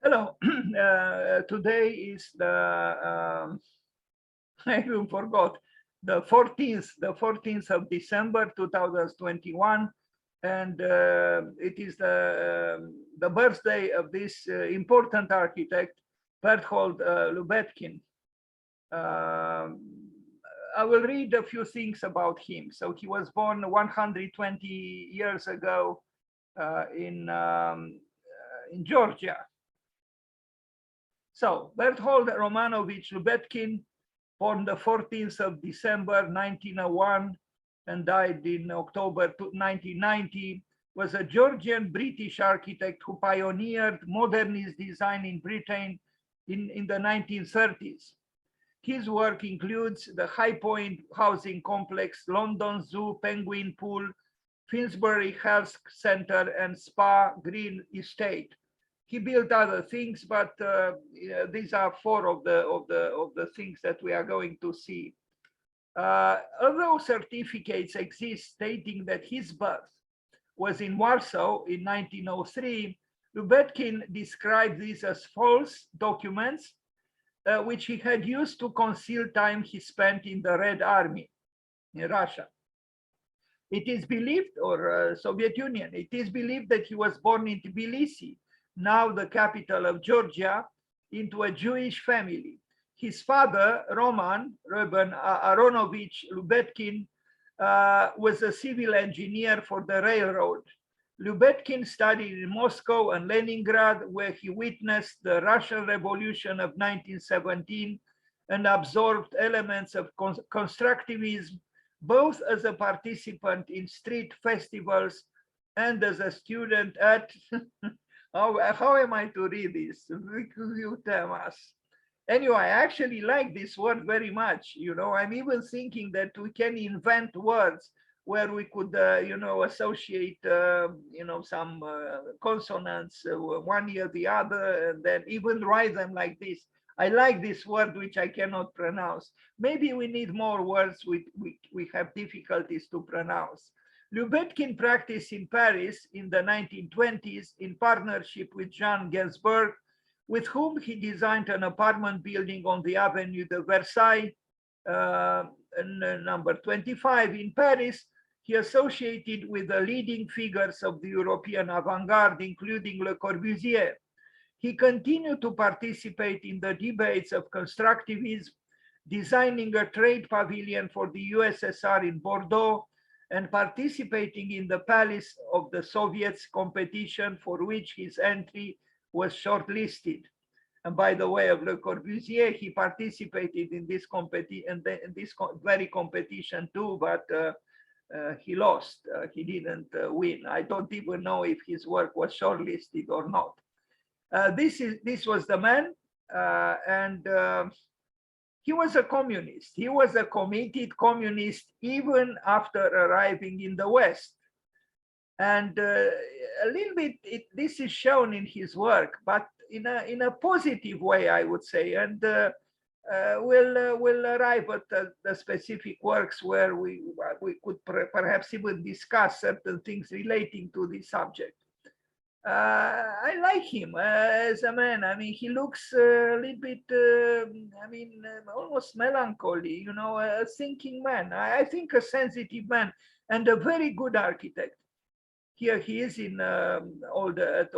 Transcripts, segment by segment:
Hello. Today is the I even forgot the 14th of December 2021, and it is the birthday of this important architect, Berthold Lubetkin. I will read a few things about him. So he was born 120 years ago in Georgia. So Berthold Romanovich Lubetkin, born the 14th of December 1901 and died in October 1990, was a Georgian British architect who pioneered modernist design in Britain in the 1930s. His work includes the High Point Housing Complex, London Zoo, Penguin Pool, Finsbury Health Center, and Spa Green Estate. He built other things, but these are four of the things that we are going to see. Although certificates exist stating that his birth was in Warsaw in 1903, Lubetkin described these as false documents, which he had used to conceal time he spent in the Red Army in Russia. It is believed, or Soviet Union, it is believed that he was born in Tbilisi, now the capital of Georgia, into a Jewish family. His father, Roman Ruben Aronovich Lubetkin, was a civil engineer for the railroad. Lubetkin studied in Moscow and Leningrad, where he witnessed the Russian Revolution of 1917 and absorbed elements of constructivism, both as a participant in street festivals and as a student at, how am I to read this? You tell us. Anyway, I actually like this word very much. You know, I'm even thinking that we can invent words where we could, associate, some consonants one near the other, and then even write them like this. I like this word, which I cannot pronounce. Maybe we need more words we have difficulties to pronounce. Lubetkin practiced in Paris in the 1920s in partnership with Jean Gainsbourg, with whom he designed an apartment building on the Avenue de Versailles, number 25 in Paris. He associated with the leading figures of the European avant-garde, including Le Corbusier. He continued to participate in the debates of constructivism, designing a trade pavilion for the USSR in Bordeaux and participating in the Palace of the Soviets competition, for which his entry was shortlisted. And by the way, of Le Corbusier, he participated in this very competition too, but he lost. He didn't win. I don't even know if his work was shortlisted or not. This was the man, and he was a communist. He was a committed communist even after arriving in the West. And a little bit, this is shown in his work, but in a positive way, I would say. And we'll arrive at the specific works where we could perhaps even discuss certain things relating to the subject. I like him as a man. I mean, he looks a little bit, almost melancholy, you know, a thinking man. I think a sensitive man and a very good architect. Here he is in older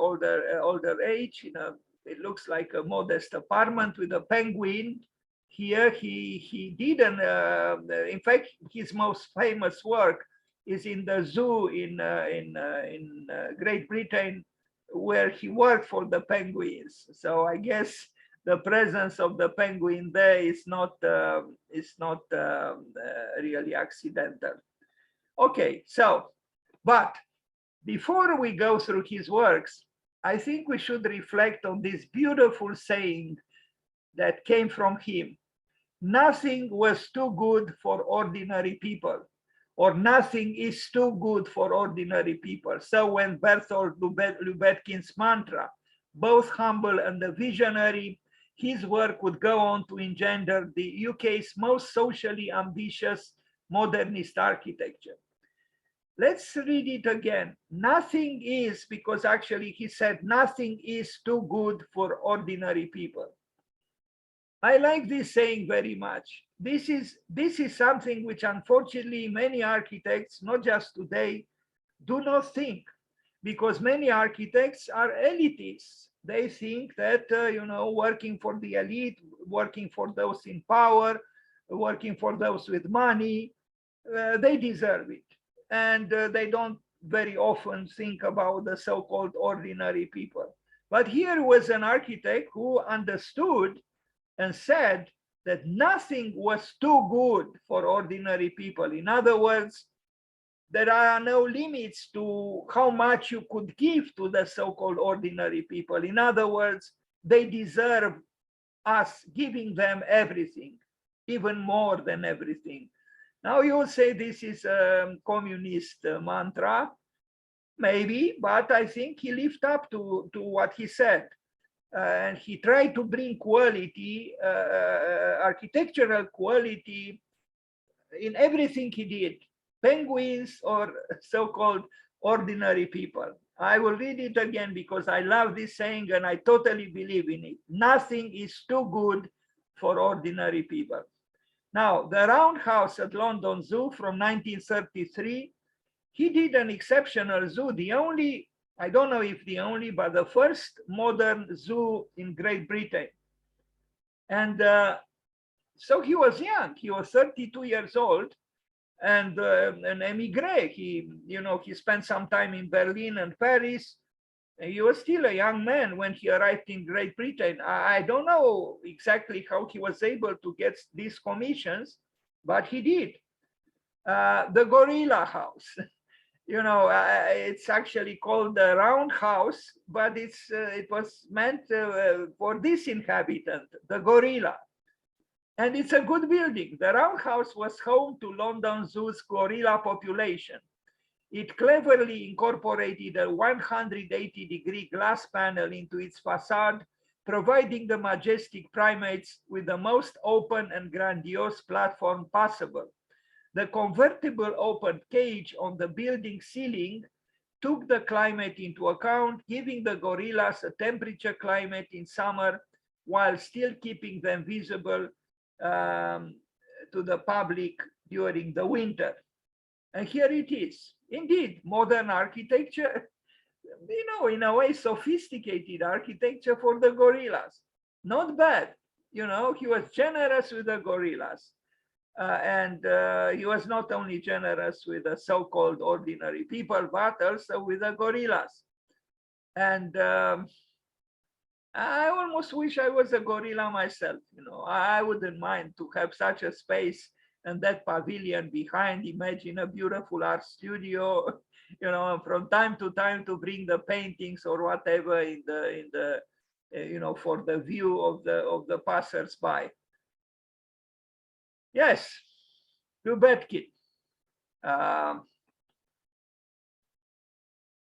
age. You know, it looks like a modest apartment with a penguin. Here he did in fact, his most famous work is in the zoo in Great Britain, where he worked for the penguins. So I guess the presence of the penguin there is not really accidental. Okay, so, but before we go through his works, I think we should reflect on this beautiful saying that came from him. Nothing was too good for ordinary people, or nothing is too good for ordinary people. So when Berthold Lubetkin's mantra, both humble and visionary, his work would go on to engender the UK's most socially ambitious modernist architecture. Let's read it again. Nothing is, because actually he said nothing is too good for ordinary people. I like this saying very much. This is something which unfortunately many architects, not just today, do not think, because many architects are elitists. They think that, working for the elite, working for those in power, working for those with money, they deserve it. And they don't very often think about the so-called ordinary people. But here was an architect who understood and said that nothing was too good for ordinary people. In other words, there are no limits to how much you could give to the so-called ordinary people. In other words, they deserve us giving them everything, even more than everything. Now you will say this is a communist mantra, maybe, but I think he lived up to what he said. And he tried to bring quality, architectural quality in everything he did. Penguins or so-called ordinary people. I will read it again because I love this saying and I totally believe in it. Nothing is too good for ordinary people. Now, the Roundhouse at London Zoo from 1933, he did an exceptional zoo, the only, I don't know if the only, but the first modern zoo in Great Britain. And so he was young, he was 32 years old, and an emigre. He spent some time in Berlin and Paris. He was still a young man when he arrived in Great Britain. I don't know exactly how he was able to get these commissions, but he did. The Gorilla House, it's actually called the Round House, but it was meant for this inhabitant, the gorilla. And it's a good building. The Round House was home to London Zoo's gorilla population. It cleverly incorporated a 180-degree glass panel into its facade, providing the majestic primates with the most open and grandiose platform possible. The convertible open cage on the building ceiling took the climate into account, giving the gorillas a temperature climate in summer while still keeping them visible to the public during the winter. And here it is. Indeed, modern architecture, in a way, sophisticated architecture for the gorillas. Not bad. He was generous with the gorillas. And he was not only generous with the so-called ordinary people, but also with the gorillas. And I almost wish I was a gorilla myself. I wouldn't mind to have such a space and that pavilion behind. Imagine a beautiful art studio, from time to time to bring the paintings or whatever in the for the view of the passers-by. Yes, Lubetkin.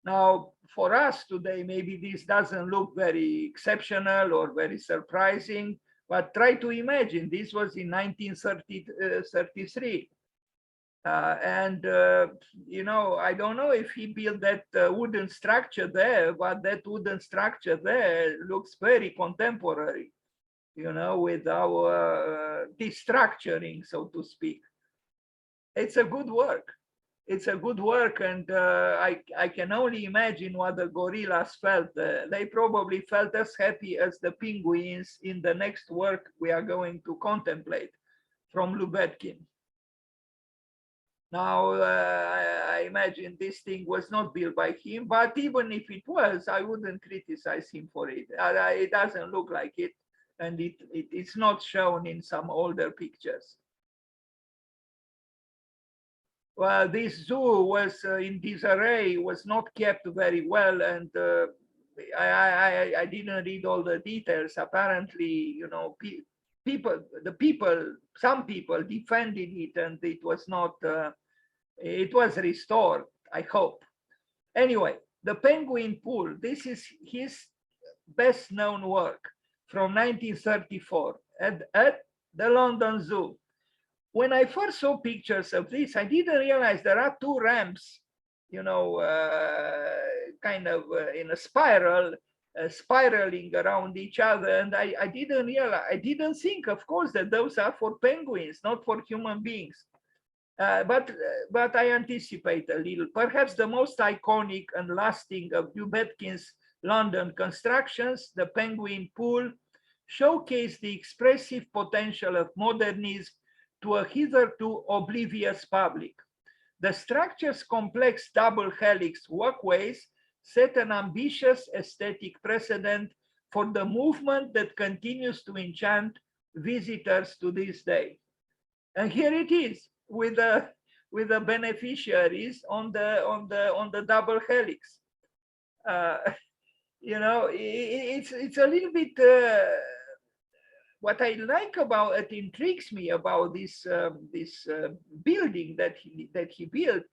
Now, for us today, maybe this doesn't look very exceptional or very surprising, but try to imagine this was in 1933. I don't know if he built that wooden structure there, but that wooden structure there looks very contemporary, with our destructuring, so to speak. It's a good work. It's a good work, and I can only imagine what the gorillas felt. They probably felt as happy as the penguins in the next work we are going to contemplate from Lubetkin. Now, I imagine this thing was not built by him, but even if it was, I wouldn't criticize him for it. It doesn't look like it, and it's not shown in some older pictures. Well, this zoo was in disarray, was not kept very well, and I didn't read all the details. Apparently, some people defended it, and it was not. It was restored, I hope. Anyway, the Penguin Pool. This is his best-known work from 1934 at the London Zoo. When I first saw pictures of this, I didn't realize there are two ramps you know, kind of in a spiral, spiraling around each other. And I didn't realize, I didn't think, of course, that those are for penguins, not for human beings. But I anticipate a little. Perhaps the most iconic and lasting of Lubetkin's London constructions, the Penguin Pool, showcase the expressive potential of modernism to a hitherto oblivious public. The structure's complex double helix walkways set an ambitious aesthetic precedent for the movement that continues to enchant visitors to this day. And here it is with the beneficiaries on the double helix. Uh, you know, it's a little bit what I like about it, intrigues me about this building that he built,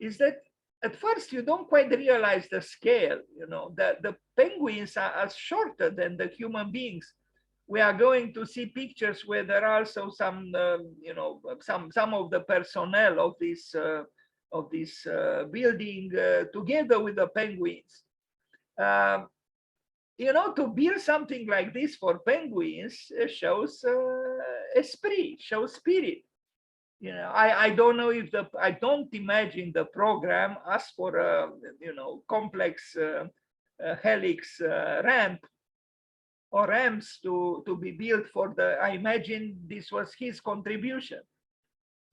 is that at first you don't quite realize the scale. You know, the penguins are shorter than the human beings. We are going to see pictures where there are also some, you know, some of the personnel of this building together with the penguins. You know, to build something like this for penguins shows esprit, shows spirit. You know, I don't know if I don't imagine the program asked for a, you know, complex helix ramp or ramps to be built for the, I imagine this was his contribution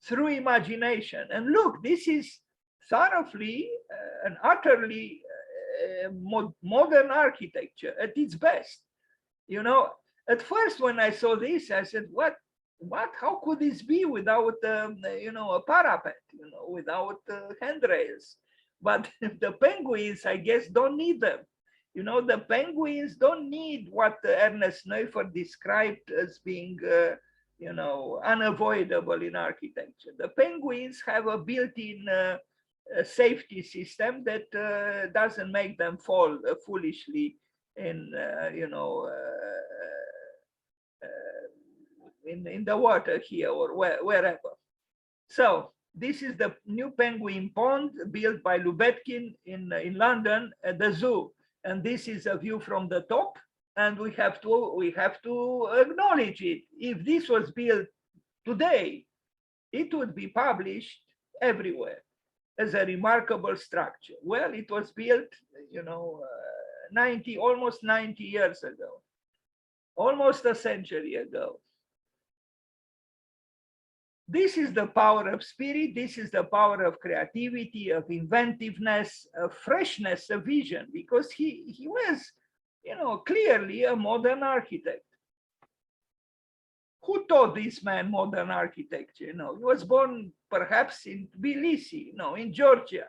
through imagination. And look, this is thoroughly and utterly modern architecture at its best. You know, at first when I saw this, I said, what, how could this be without, you know, a parapet, you know, without handrails? But the penguins, I guess, don't need them. You know, the penguins don't need what Ernest Neuffer described as being, you know, unavoidable in architecture. The penguins have a built-in safety system that doesn't make them fall foolishly in, you know, in the water here or wherever. So this is the new penguin pond built by Lubetkin in London at the zoo. And this is a view from the top, and we have to acknowledge it. If this was built today, it would be published everywhere as a remarkable structure. Well, it was built, you know, almost 90 years ago, almost a century ago. This is the power of spirit. This is the power of creativity, of inventiveness, of freshness, of vision, because he was, you know, clearly a modern architect. Who taught this man modern architecture? You know, he was born perhaps in Tbilisi, you know, in Georgia.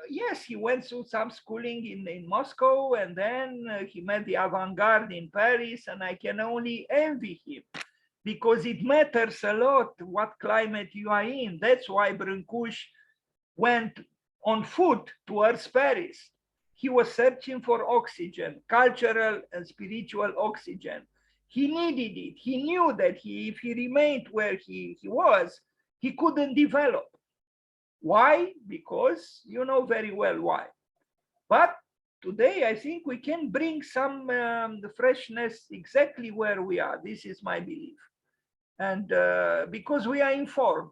Yes, he went through some schooling in Moscow, and then he met the avant-garde in Paris, and I can only envy him, because it matters a lot what climate you are in. That's why Brancusi went on foot towards Paris. He was searching for oxygen, cultural and spiritual oxygen. He needed it. He knew that if he remained where he was, he couldn't develop. Why? Because you know very well why. But today, I think we can bring some freshness exactly where we are. This is my belief. And because we are informed,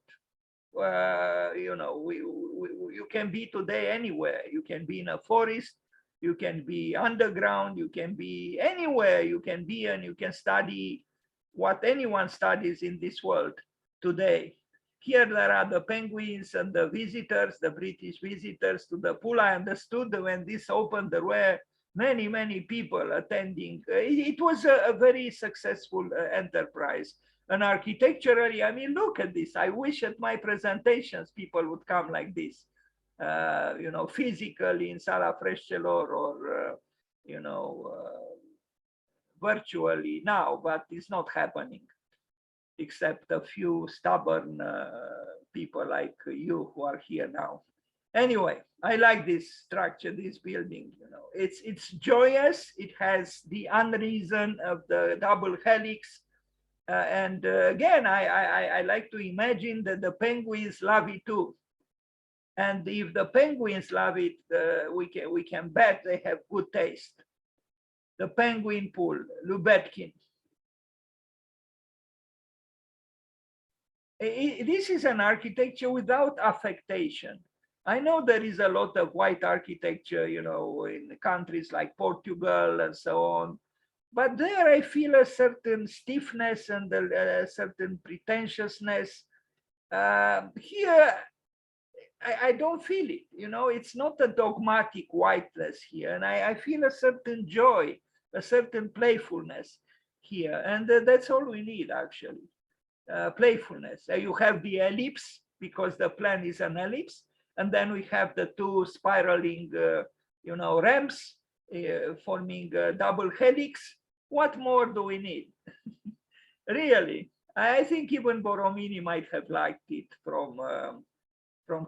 you know, you can be today anywhere. You can be in a forest, you can be underground, you can be anywhere you can be, and you can study what anyone studies in this world today. Here there are the penguins and the visitors, the British visitors to the pool. I understood that when this opened, there were many people attending. It was a very successful enterprise. And architecturally, I mean, look at this. I wish at my presentations people would come like this, you know, physically in Sala Frescelor or, you know, virtually now, but it's not happening, except a few stubborn people like you who are here now. Anyway, I like this structure, this building, you know, it's joyous. It has the unreason of the double helix. And again, I like to imagine that the penguins love it too. And if the penguins love it, we can bet they have good taste. The penguin pool, Lubetkin. This is an architecture without affectation. I know there is a lot of white architecture, you know, in countries like Portugal and so on. But there I feel a certain stiffness and a certain pretentiousness. Here, I don't feel it, you know, it's not a dogmatic whiteness here. And I feel a certain joy, a certain playfulness here. And that's all we need, actually. Playfulness. You have the ellipse because the plan is an ellipse, and then we have the two spiraling, you know, ramps forming a double helix. What more do we need? Really, I think even Borromini might have liked it from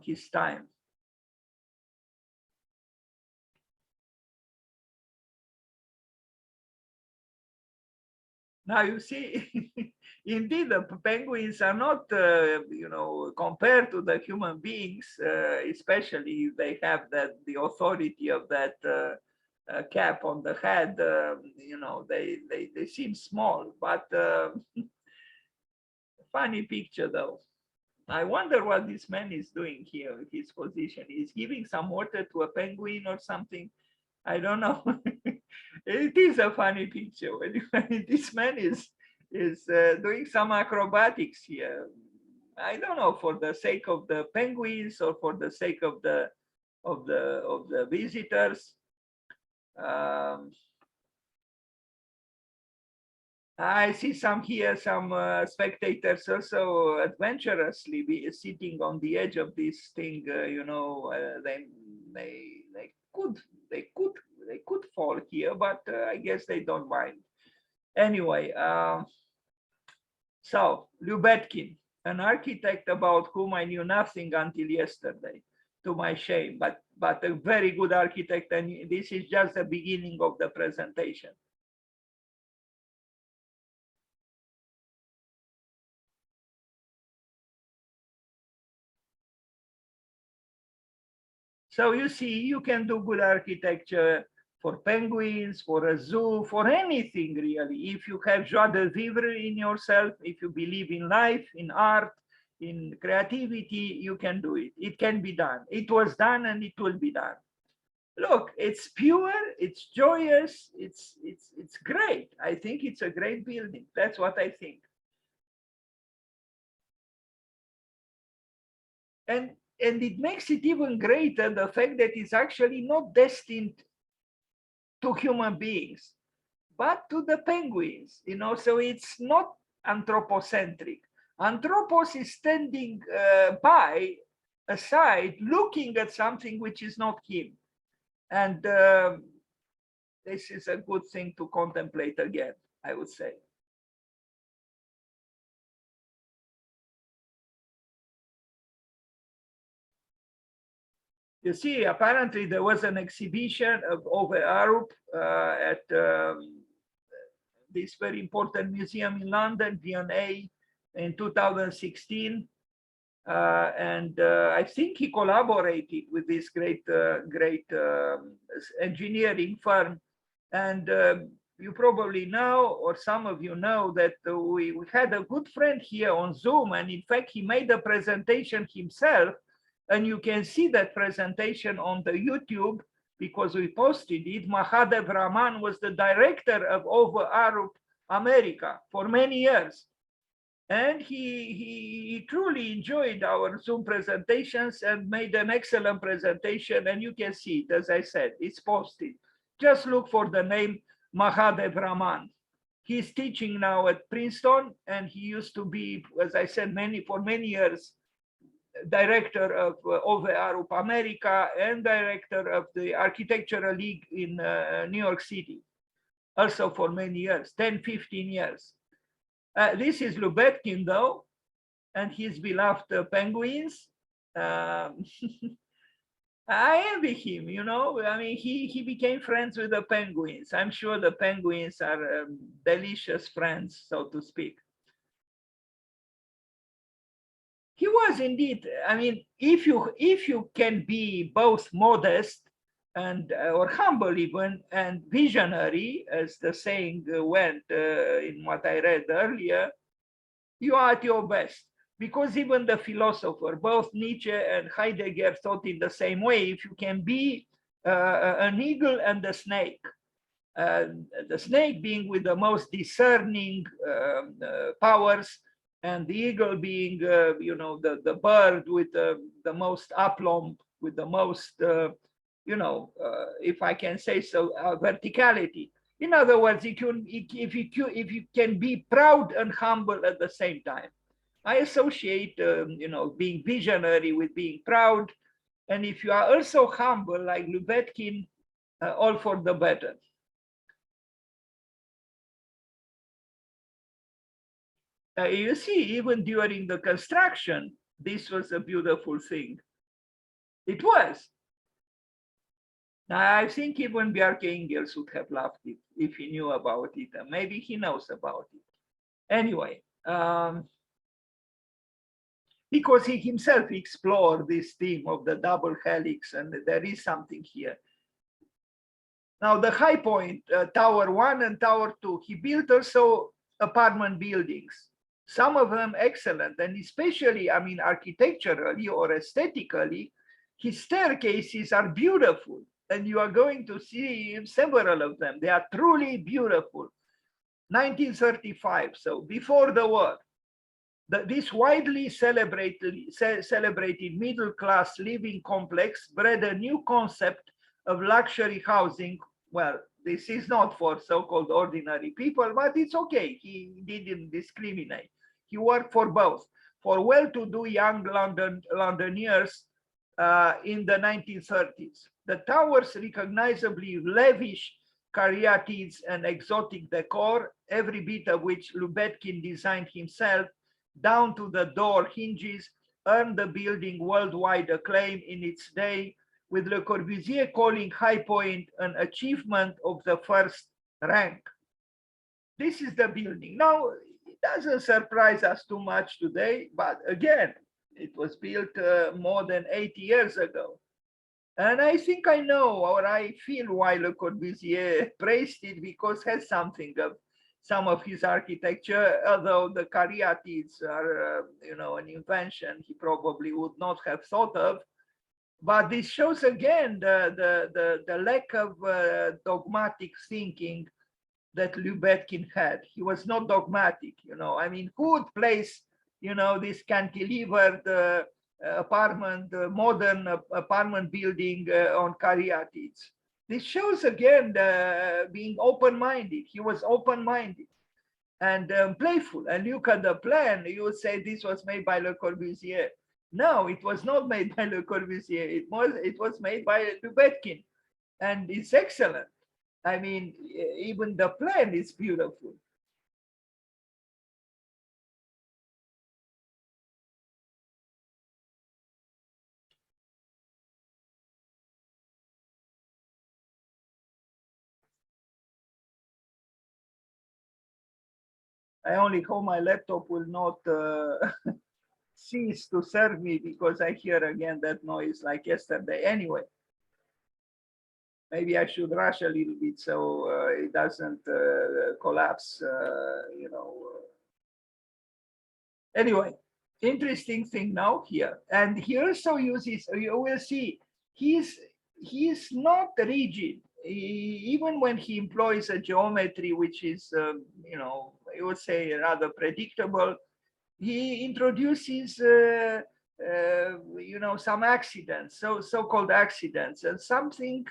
his time. Now you see, indeed, the penguins are not, you know, compared to the human beings, especially if they have the authority of that cap on the head. You know, they seem small, but funny picture though. I wonder what this man is doing here with his position. He's giving some water to a penguin or something. I don't know. It is a funny picture when this man is doing some acrobatics here. I don't know, for the sake of the penguins or for the sake of the visitors. I see some here, some spectators also adventurously sitting on the edge of this thing. You know, they could fall here, but I guess they don't mind. Anyway, so Lubetkin, an architect about whom I knew nothing until yesterday, to my shame, but a very good architect, and this is just the beginning of the presentation. So you see, you can do good architecture for penguins, for a zoo, for anything really. If you have joie de vivre in yourself, if you believe in life, in art, in creativity, you can do it. It can be done. It was done and it will be done. Look, it's pure, it's joyous, it's great. I think it's a great building. That's what I think. And it makes it even greater, the fact that it's actually not destined to human beings, but to the penguins, you know, so it's not anthropocentric. Anthropos is standing by, aside, looking at something which is not him. And this is a good thing to contemplate again, I would say. You see, apparently there was an exhibition of Ove Arup at this very important museum in London, V&A, in 2016. And I think he collaborated with this great engineering firm. And you probably know, or some of you know, that we had a good friend here on Zoom. And in fact, he made a presentation himself. And you can see that presentation on the YouTube because we posted it. Mahadev Raman was the director of Ove Arup America for many years. And he truly enjoyed our Zoom presentations and made an excellent presentation. And you can see it, as I said, it's posted. Just look for the name Mahadev Raman. He's teaching now at Princeton, and he used to be, as I said, for many years, director of Ove Arup America and director of the Architectural League in New York City, also for many years, 10, 15 years. This is Lubetkin, though, and his beloved penguins. I envy him, you know. I mean, he became friends with the penguins. I'm sure the penguins are delicious friends, so to speak. He was indeed. I mean, if you can be both modest and or humble even and visionary, as the saying went in what I read earlier, you are at your best. Because even the philosopher, both Nietzsche and Heidegger, thought in the same way. If you can be an eagle and a snake, the snake being with the most discerning powers, and the eagle being, the bird with the most aplomb, with the most, if I can say so, verticality. In other words, if you can be proud and humble at the same time. I associate, being visionary with being proud. And if you are also humble, like Lubetkin, all for the better. You see, even during the construction, this was a beautiful thing. It was. Now, I think even Bjarke Ingels would have loved it if he knew about it, and maybe he knows about it. Anyway, because he himself explored this theme of the double helix, and there is something here. Now, the high point, Tower 1 and Tower 2, he built also apartment buildings. Some of them excellent, and especially, I mean, architecturally or aesthetically, his staircases are beautiful, and you are going to see several of them. They are truly beautiful. 1935, so before the war. This widely celebrated middle-class living complex bred a new concept of luxury housing. Well, this is not for so-called ordinary people, but it's okay. He didn't discriminate. He worked for both, for well-to-do young Londoners in the 1930s. The towers recognizably lavish caryatides and exotic decor, every bit of which Lubetkin designed himself, down to the door hinges, earned the building worldwide acclaim in its day, with Le Corbusier calling High Point an achievement of the first rank. This is the building. Now, it doesn't surprise us too much today, but again, it was built more than 80 years ago. And I think I know, or I feel why Le Corbusier praised it, because it has something of some of his architecture, although the caryatides are, an invention he probably would not have thought of. But this shows again the lack of dogmatic thinking that Lubetkin had. He was not dogmatic, I mean, who would place, this cantilevered modern apartment building on caryatids? This shows again being open-minded. He was open-minded and playful. And look at the plan, you would say this was made by Le Corbusier. No, it was not made by Le Corbusier. It was made by Lubetkin, and it's excellent. I mean, even the plan is beautiful. I only hope my laptop will not cease to serve me, because I hear again that noise like yesterday. Anyway, maybe I should rush a little bit so it doesn't collapse, Anyway, interesting thing now here. And he also uses, you will see, he's not rigid. Even when he employs a geometry, which is, I would say rather predictable, he introduces, some accidents, so-called accidents, and something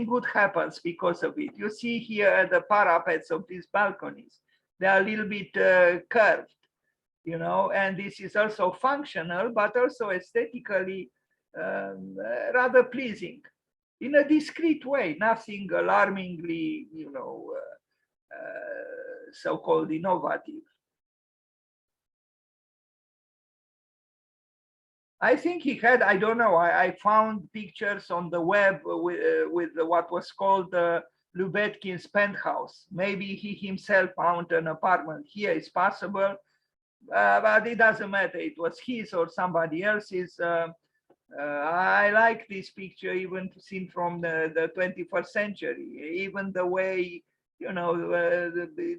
good happens because of it. You see here the parapets of these balconies; they are a little bit curved, and this is also functional, but also aesthetically rather pleasing, in a discreet way, nothing alarmingly, so-called innovative. I think he had, I don't know, I found pictures on the web with what was called Lubetkin's penthouse. Maybe he himself found an apartment here. It's possible. but it doesn't matter. It was his or somebody else's. I like this picture, even seen from the 21st century. Even the way, you know,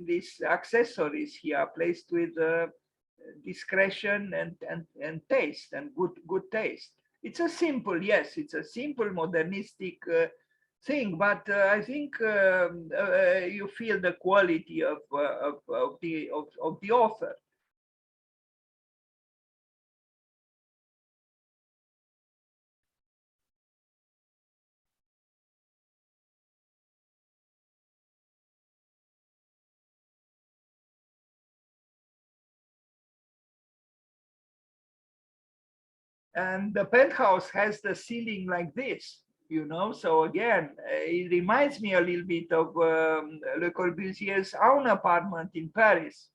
these accessories here are placed with discretion and taste and good taste. It's a simple, yes, it's a simple modernistic thing, but I think you feel the quality of the author. And the penthouse has the ceiling like this, you know. So again, it reminds me a little bit of Le Corbusier's own apartment in Paris.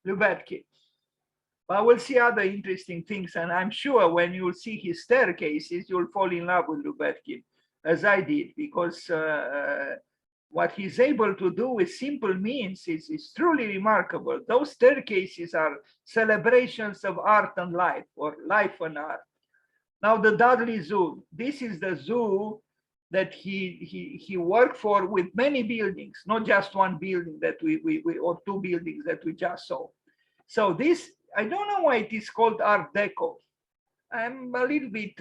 Lubetkin. But we'll see other interesting things, and I'm sure when you'll see his staircases, you'll fall in love with Lubetkin, as I did, because what he's able to do with simple means is truly remarkable. Those staircases are celebrations of art and life, or life and art. Now, the Dudley Zoo. This is the zoo that he worked for, with many buildings, not just one building that we or two buildings that we just saw. So this, I don't know why it is called Art Deco. I'm a little bit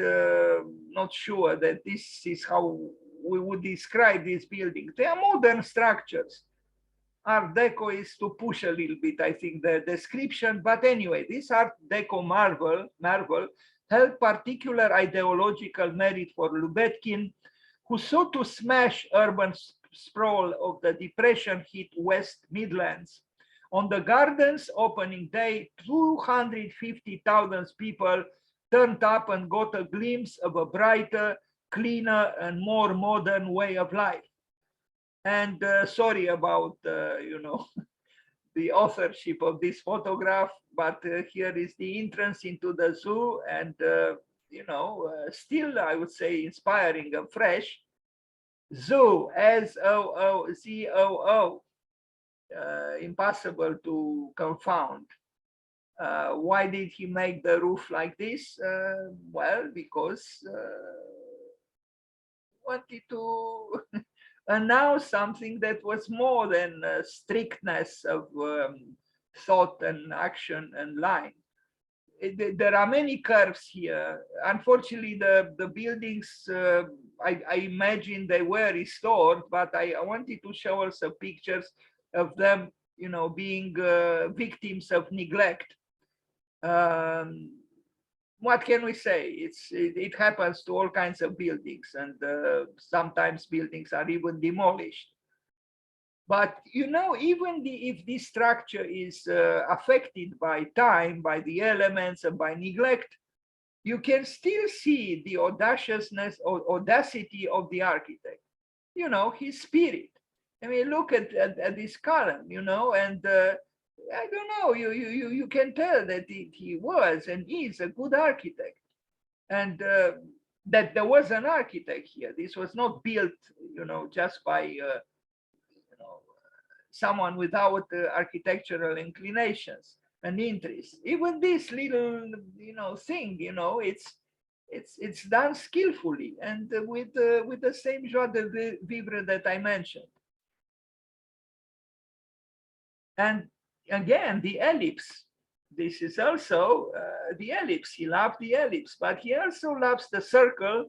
not sure that this is how we would describe these buildings. They are modern structures. Art Deco is to push a little bit, I think, the description. But anyway, this Art Deco marvel held particular ideological merit for Lubetkin, who sought to smash urban sprawl of the depression-hit West Midlands. On the Garden's opening day, 250,000 people turned up and got a glimpse of a brighter, cleaner, and more modern way of life. And sorry about, you know, the authorship of this photograph, but here is the entrance into the zoo, and you know, still I would say inspiring and fresh. Zoo, Zoo, impossible to confound. Why did he make the roof like this? Well, because wanted to announce something that was more than strictness of thought and action and line. There are many curves here. Unfortunately, the buildings, I imagine they were restored, but I wanted to show also pictures of them, you know, being victims of neglect. What can we say? It happens to all kinds of buildings, and sometimes buildings are even demolished. But you know, even if this structure is affected by time, by the elements, and by neglect, you can still see the audaciousness or audacity of the architect. You know, his spirit. I mean, look at this column, you know, and I don't know, you can tell that he was and is a good architect, and that there was an architect here. This was not built, you know, just by you know, someone without architectural inclinations and interests. Even this little, you know, thing, you know, it's done skillfully and with the same joie de vivre that I mentioned. And again, the ellipse. This is also the ellipse. He loved the ellipse, but he also loves the circle.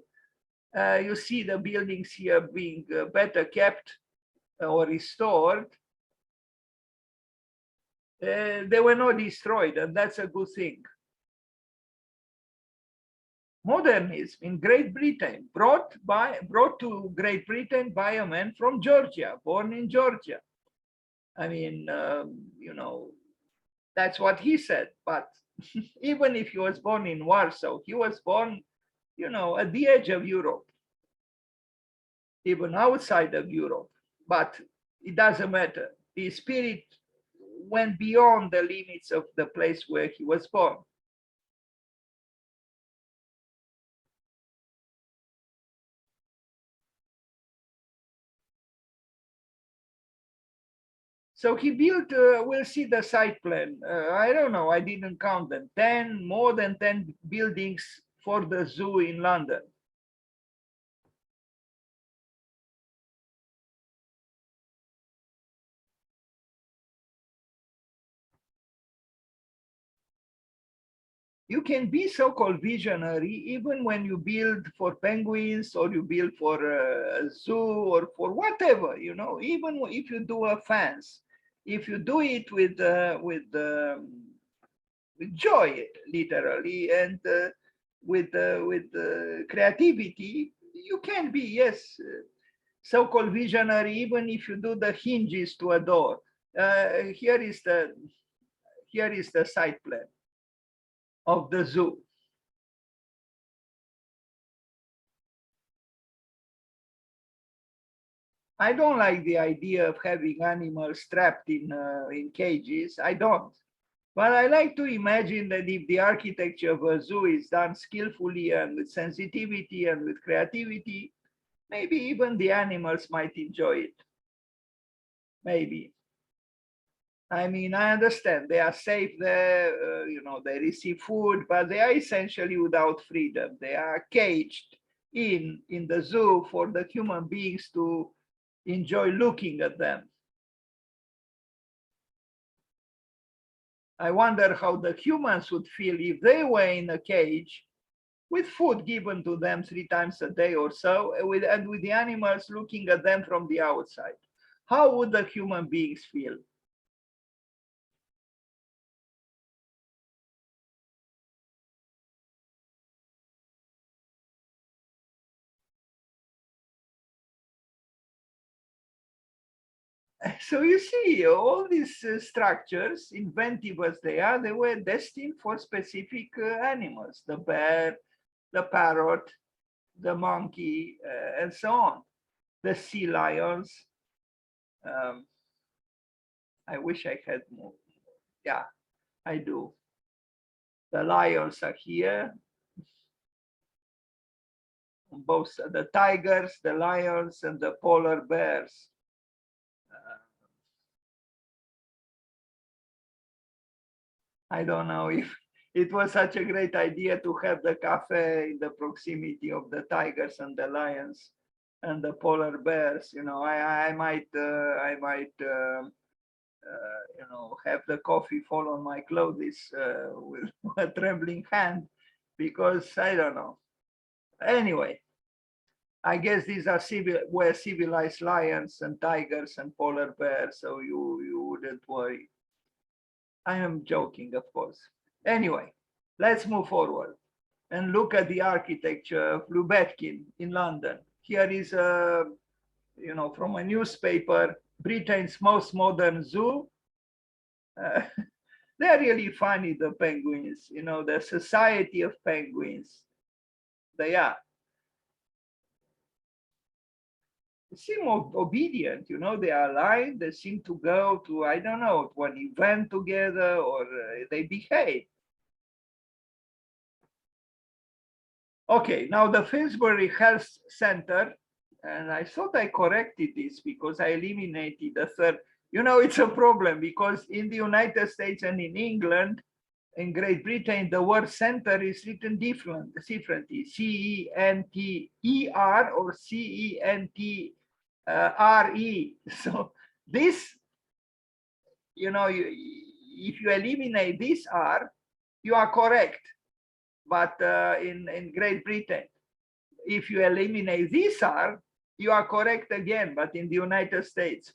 You see the buildings here being better kept or restored. They were not destroyed, and that's a good thing. Modernism in Great Britain, brought to Great Britain by a man from Georgia, born in Georgia. I mean, you know, that's what he said. But even if he was born in Warsaw, he was born, you know, at the edge of Europe, even outside of Europe. But it doesn't matter. The spirit went beyond the limits of the place where he was born. So he built, we'll see the site plan. I don't know, I didn't count them. 10, more than 10 buildings for the zoo in London. You can be so-called visionary even when you build for penguins or you build for a zoo or for whatever, you know, even if you do a fence, if you do it with joy, literally, and with creativity, you can be, yes, so-called visionary, even if you do the hinges to a door. Here is the site plan of the zoo. I don't like the idea of having animals trapped in cages. I don't. But I like to imagine that if the architecture of a zoo is done skillfully and with sensitivity and with creativity, maybe even the animals might enjoy it. Maybe. I mean, I understand they are safe there, you know, they receive food, but they are essentially without freedom. They are caged in the zoo for the human beings to enjoy looking at them. I wonder how the humans would feel if they were in a cage with food given to them 3 times a day or so, and with the animals looking at them from the outside. How would the human beings feel? So you see, all these structures, inventive as they were destined for specific animals: the bear, the parrot, the monkey, and so on. The sea lions. Um, I wish I had more. Yeah, I do. The lions are here. Both the tigers, the lions, and the polar bears. I don't know if it was such a great idea to have the cafe in the proximity of the tigers and the lions and the polar bears. You know, I might you know, have the coffee fall on my clothes with a trembling hand, because I don't know. Anyway, I guess these are were civilized lions and tigers and polar bears, so you wouldn't worry. I am joking, of course. Anyway, let's move forward and look at the architecture of Lubetkin in London. Here is a, you know, from a newspaper, Britain's most modern zoo. Uh, they're really funny, the penguins, you know, the Society of Penguins. They are. They seem obedient, you know, they are aligned, they seem to go to, I don't know, to an event together, or they behave. Okay, now the Finsbury Health Center, and I thought I corrected this because I eliminated the third. You know, it's a problem because in the United States and in England, in Great Britain, the word center is written differently, C-E-N-T-E-R or C-E-N-T-R-E. So this, you know, if you eliminate this R, you are correct. But in Great Britain, if you eliminate this R, you are correct again, but in the United States.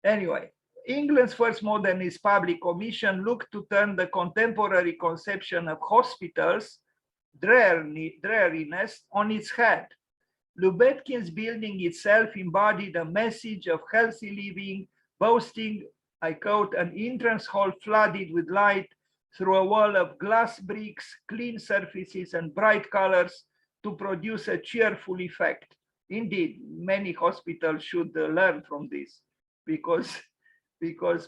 Anyway, England's first modernist public commission looked to turn the contemporary conception of hospitals, dreariness, on its head. Lubetkin's building itself embodied a message of healthy living, boasting, I quote, an entrance hall flooded with light through a wall of glass bricks, clean surfaces, and bright colors to produce a cheerful effect. Indeed, many hospitals should learn from this, because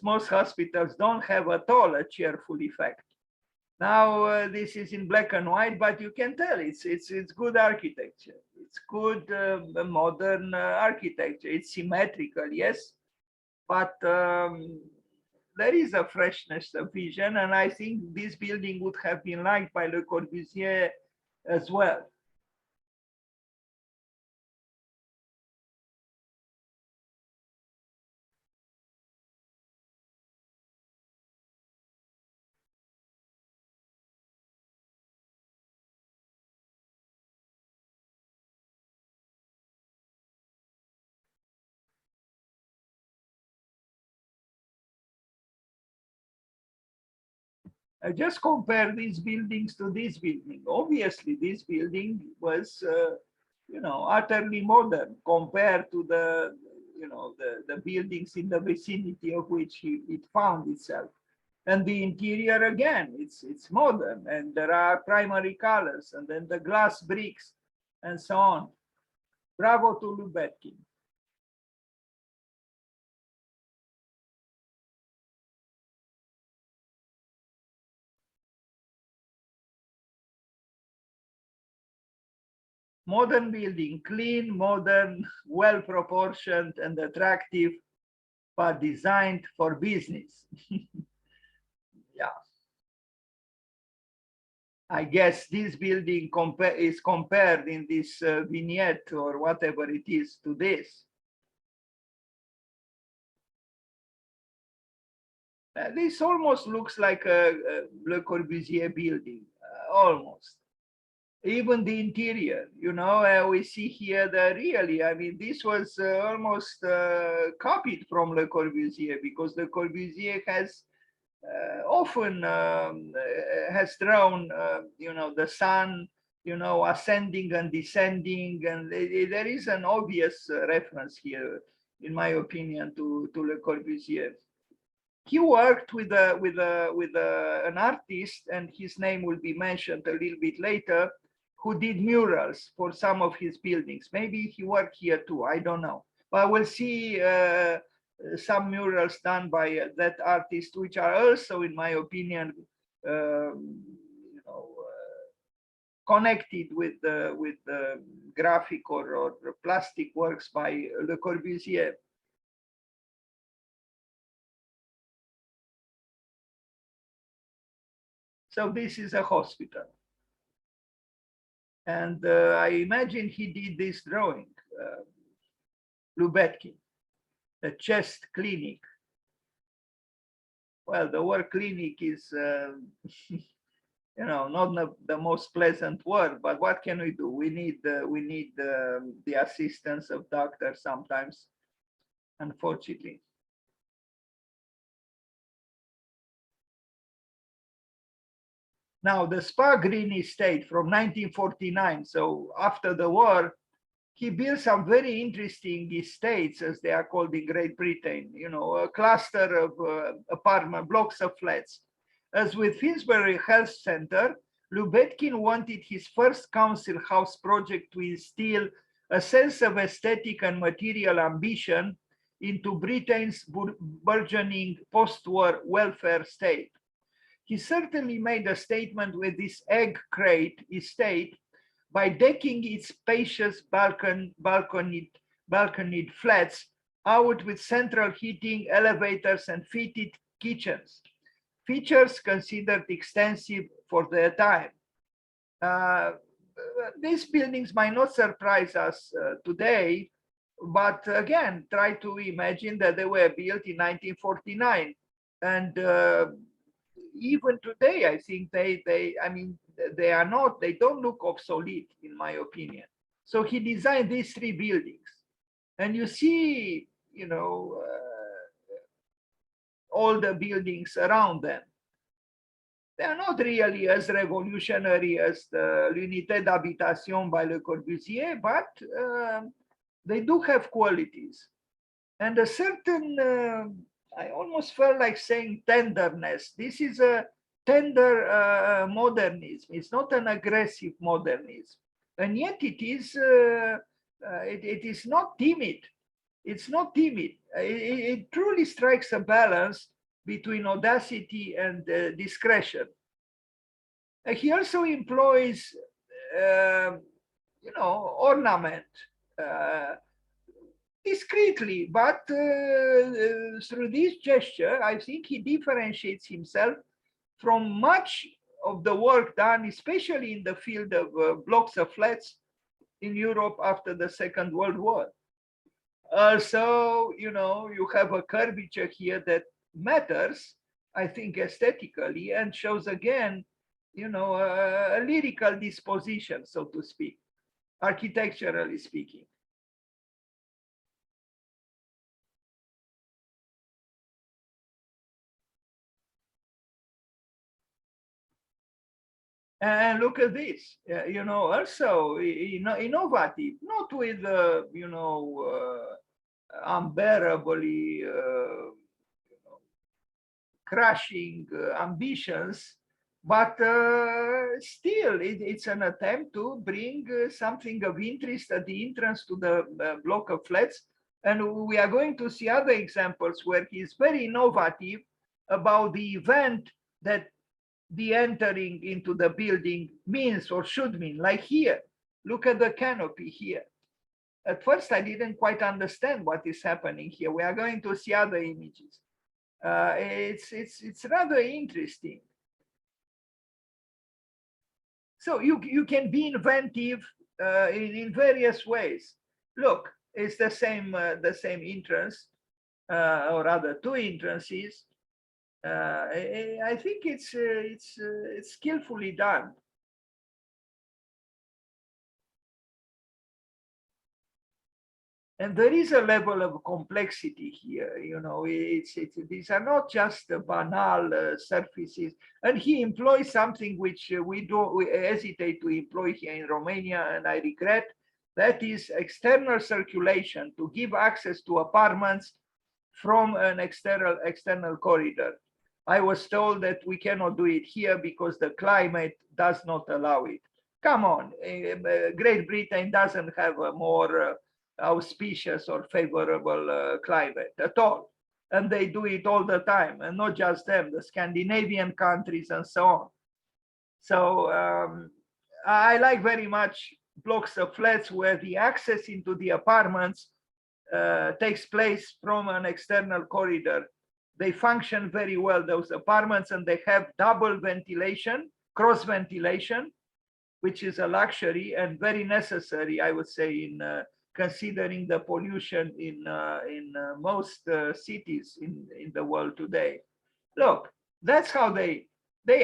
most hospitals don't have at all a cheerful effect. Now this is in black and white, but you can tell it's good architecture. It's good modern architecture. It's symmetrical, yes, but there is a freshness of vision, and I think this building would have been liked by Le Corbusier as well. Just compare these buildings to this building. Obviously, this building was, utterly modern compared to the buildings in the vicinity of which it found itself. And the interior, again, it's modern, and there are primary colors, and then the glass bricks, and so on. Bravo to Lubetkin. Modern building, clean, modern, well proportioned, and attractive, but designed for business. Yeah. I guess this building is compared in this vignette or whatever it is to this. This almost looks like a Le Corbusier building, almost. Even the interior, we see here that really, I mean, this was almost copied from Le Corbusier, because Le Corbusier has often has drawn, the sun, ascending and descending, and there is an obvious reference here, in my opinion, to Le Corbusier. He worked with an artist, and his name will be mentioned a little bit later, who did murals for some of his buildings. Maybe he worked here too, I don't know. But we'll see some murals done by that artist, which are also, in my opinion, connected with the graphic or plastic works by Le Corbusier. So this is a hospital. And I imagine he did this drawing, Lubetkin, the chest clinic. Well, the word clinic is, not the most pleasant word, but what can we do? We need the assistance of doctors sometimes, unfortunately. Now, the Spa Green estate from 1949, so after the war, he built some very interesting estates, as they are called in Great Britain, a cluster of apartment blocks of flats. As with Finsbury Health Center, Lubetkin wanted his first council house project to instill a sense of aesthetic and material ambition into Britain's burgeoning post-war welfare state. He certainly made a statement with this egg crate estate by decking its spacious balconied flats out with central heating, elevators, and fitted kitchens, features considered extensive for their time. These buildings might not surprise us today, but again, try to imagine that they were built in 1949. And even today, I think they don't look obsolete, in my opinion. So he designed these three buildings, and you see, all the buildings around them. They are not really as revolutionary as the L'Unité d'Habitation by Le Corbusier, but they do have qualities. And a certain, I almost felt like saying tenderness. This is a tender modernism. It's not an aggressive modernism. And yet it is not timid. It's not timid. It truly strikes a balance between audacity and discretion. He also employs, ornament, discreetly, but through this gesture, I think he differentiates himself from much of the work done, especially in the field of blocks of flats in Europe after the Second World War. Also, you have a curvature here that matters, I think, aesthetically, and shows again, a lyrical disposition, so to speak, architecturally speaking. And look at this, also innovative, not with, unbearably crushing ambitions, but still it's an attempt to bring something of interest at the entrance to the block of flats. And we are going to see other examples where he's very innovative about the event that the entering into the building means or should mean. Like here, look at the canopy here. At first, I didn't quite understand what is happening here. We are going to see other images. It's rather interesting. So you can be inventive in various ways. Look, it's the same entrance, or rather two entrances. I think it's skillfully done. And there is a level of complexity here, these are not just banal surfaces. And he employs something which we hesitate to employ here in Romania, and I regret. That is external circulation, to give access to apartments from an external corridor. I was told that we cannot do it here because the climate does not allow it. Come on, Great Britain doesn't have a more auspicious or favorable climate at all. And they do it all the time, and not just them, the Scandinavian countries and so on. So I like very much blocks of flats where the access into the apartments takes place from an external corridor. They function very well, those apartments, and they have double ventilation, cross ventilation, which is a luxury and very necessary, I would say, in considering the pollution in most cities in the world today. Look, that's how they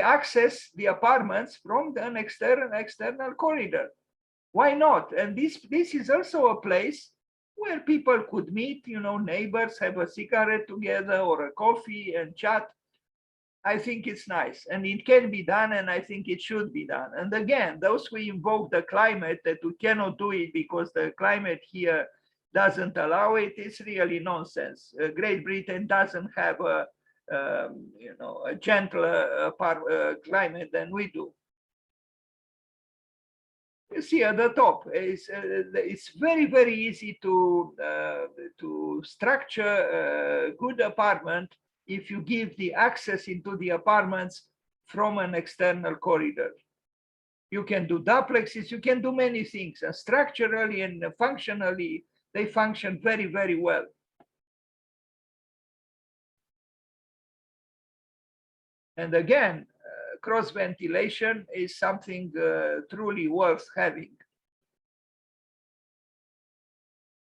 access the apartments from an external corridor. Why not? And this is also a place where people could meet, neighbors, have a cigarette together or a coffee and chat. I think it's nice, and it can be done, and I think it should be done. And again, those who invoke the climate, that we cannot do it because the climate here doesn't allow it, it's really nonsense. Great Britain doesn't have a gentler climate than we do. You see at the top, it's very, very easy to structure a good apartment if you give the access into the apartments from an external corridor. You can do duplexes, you can do many things, and structurally and functionally, they function very, very well. And again, cross ventilation is something truly worth having.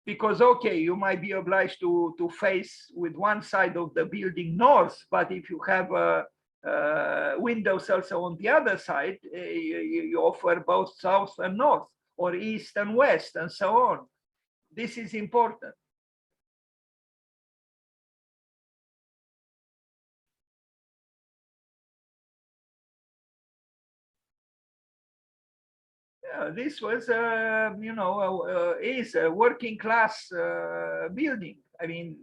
Because, okay, you might be obliged to face with one side of the building north, but if you have windows also on the other side, you offer both south and north, or east and west, and so on. This is important. This was, is a working class building. I mean,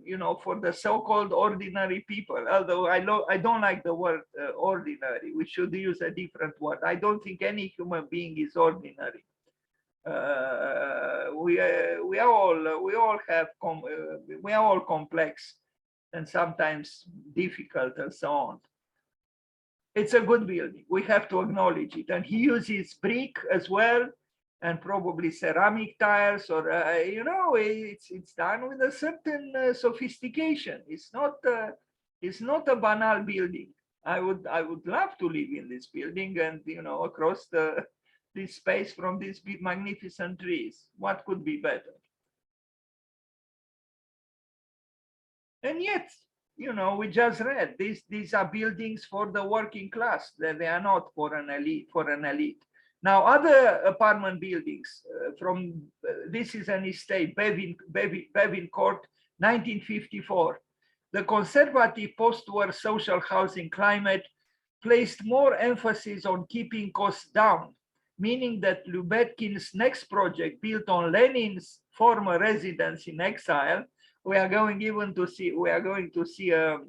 for the so-called ordinary people, although I don't like the word ordinary, we should use a different word. I don't think any human being is ordinary. We are all complex and sometimes difficult and so on. It's a good building. We have to acknowledge it. And he uses brick as well. and probably ceramic tiles, or you know, it's done with a certain sophistication. It's not a banal building. I would love to live in this building, and you know, across this space from these big magnificent trees. What could be better? And yet, you know, we just read these are buildings for the working class. That they are not for an elite. Now, other apartment buildings from this is an estate, Bevin Court, 1954. The conservative post-war social housing climate placed more emphasis on keeping costs down, meaning that Lubetkin's next project, built on Lenin's former residence in exile, we are going to see a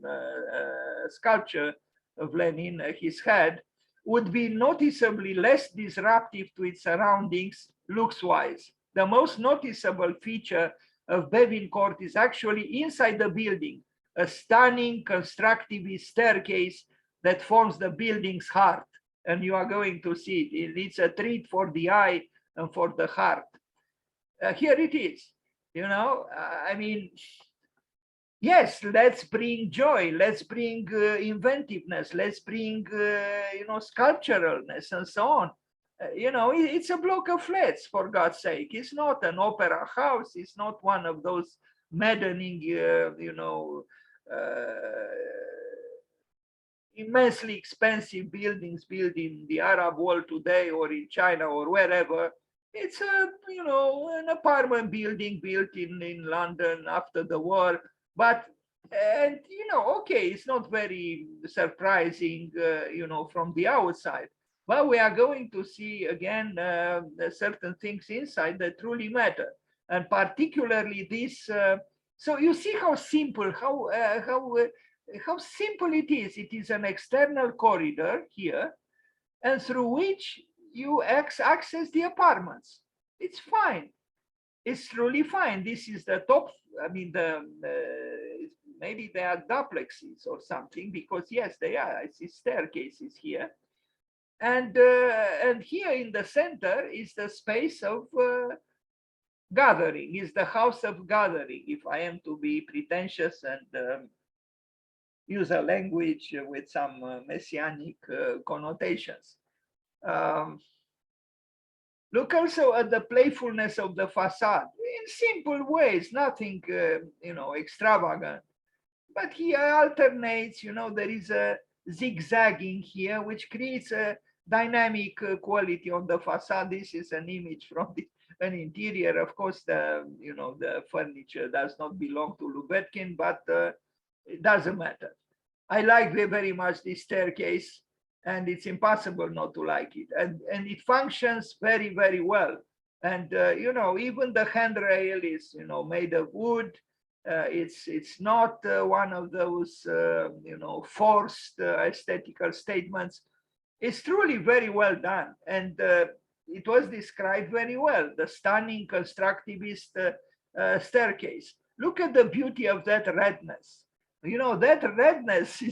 sculpture of Lenin, his head, would be noticeably less disruptive to its surroundings looks-wise. The most noticeable feature of Bevin Court is actually inside the building, a stunning constructivist staircase that forms the building's heart. And you are going to see it. It's a treat for the eye and for the heart. Here it is. You know, I mean, yes, let's bring joy, let's bring inventiveness, let's bring, you know, sculpturalness and so on. You know, it's a block of flats, for God's sake. It's not an opera house. It's not one of those maddening, you know, immensely expensive buildings built in the Arab world today or in China or wherever. It's a, you know, an apartment building built in London after the war. But, and, you know, okay, it's not very surprising, you know, from the outside. But we are going to see again certain things inside that truly matter. And particularly this, so you see how simple, how simple it is. It is an external corridor here, and through which you access the apartments. It's fine. It's truly fine. This is the top. I mean, maybe they are duplexes or something, because yes, they are. I see staircases here, and here in the center is the space of gathering. Is the house of gathering. If I am to be pretentious and use a language with some messianic connotations. Look also at the playfulness of the facade in simple ways, nothing, you know, extravagant. But he alternates, you know, there is a zigzagging here, which creates a dynamic quality on the facade. This is an image from an interior. Of course, you know, the furniture does not belong to Lubetkin, but it doesn't matter. I like very much this staircase, and it's impossible not to like it. And it functions very, very well. And, you know, even the handrail is, you know, made of wood. It's not one of those, you know, forced aesthetical statements. It's truly very well done. And it was described very well, the stunning constructivist staircase. Look at the beauty of that redness. You know, that redness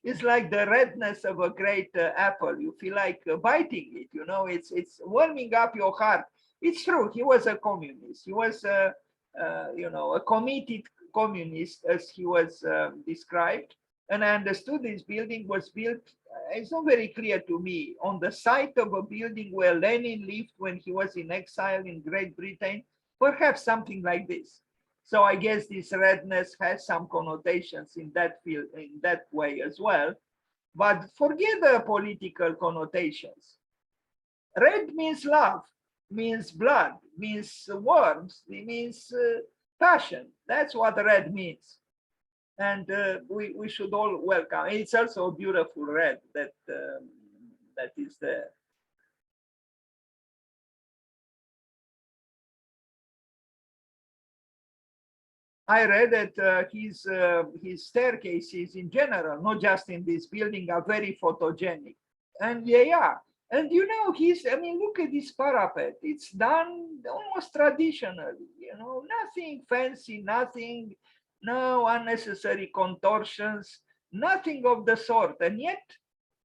is like the redness of a great apple. You feel like biting it, you know, it's warming up your heart. It's true, he was a communist. He was, you know, a committed communist, as he was described. And I understood this building was built, it's not very clear to me, on the site of a building where Lenin lived when he was in exile in Great Britain, perhaps something like this. So I guess this redness has some connotations in that field, in that way as well. But forget the political connotations. Red means love, means blood, means warmth, it means passion. That's what red means. And we should all welcome. It's also a beautiful red that that is there. I read that his staircases in general, not just in this building, are very photogenic. And yeah. And you know, I mean, look at this parapet. It's done almost traditionally, you know, nothing fancy, nothing, no unnecessary contortions, nothing of the sort. And yet,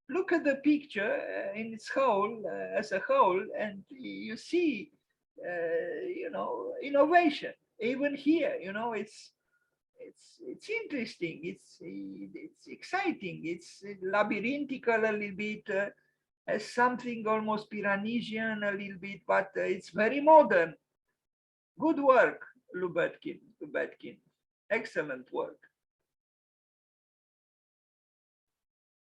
look at the picture in its whole, as a whole, and you see you know, innovation. Even here, you know, it's interesting. It's exciting. It's labyrinthical a little bit. Has something almost Piranesian a little bit, but it's very modern. Good work, Lubetkin. Excellent work.